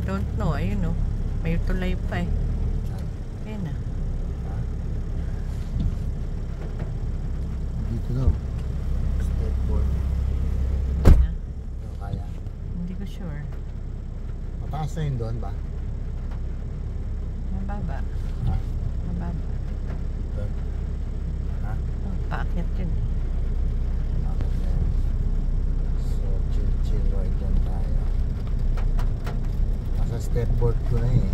Don't know, ayun oh. May tulay pa eh. Ayun na. Dito daw. Step board. Na? Ito kaya. Hindi ko sure. Mataas na yun doon ba? Mababa. Ha? Mababa. Doon? Ha? Oh, paakyat yun eh. Bakit na yun? So chill ride lang tayo. Nasa step board ko na eh.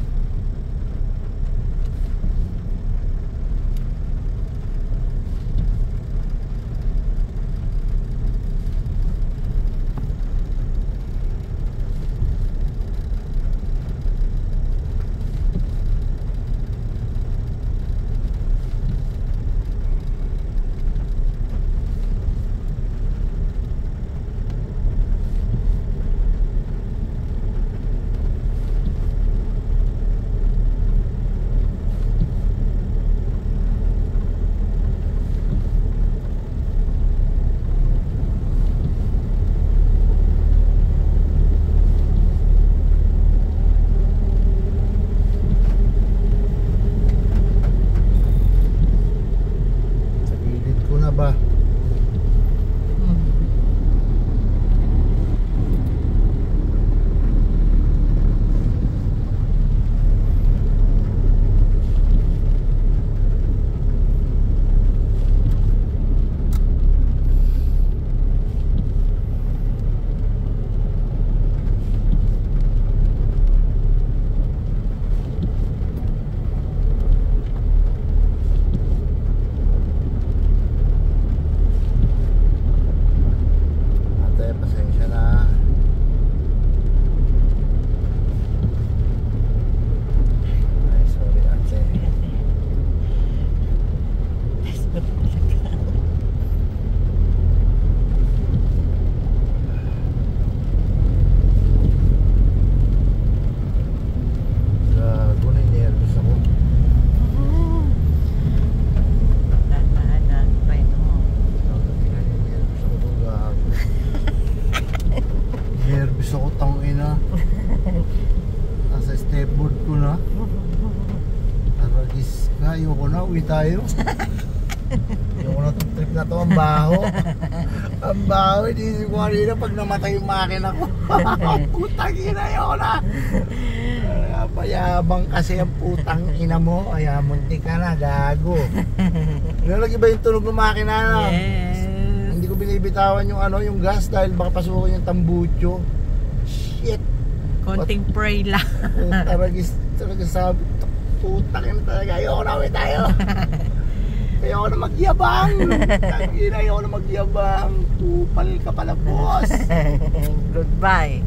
Ba? Pasensya na. Ay, sorry ate. Gago na nervous ako. Dahan-dahan pa ito mo. Nervous ako kung gago. Nervous ako, tangina. Nasa stepboard ko na. Taragis ka, ayoko na, uwi tayo. Ayoko na itong trip na to, ang baho. Ang baho, hindi ko kanina pag namatay yung makina ko. Putang ina, ayoko na. Payabang kasi ang putang ina mo. Kaya munti ka na, gago. Lagi ba yung tunog ng makina na? Yes. Hindi ko binibitawan yung ano, yung gas dahil baka pasukin yung tambucho. Shit. Konting pray lang. Taragis sabi, putang ina talaga, ayoko na uwi tayo. Ayoko na magyabang. Ayoko na magyabang. Kupal ka pala, boss. Goodbye.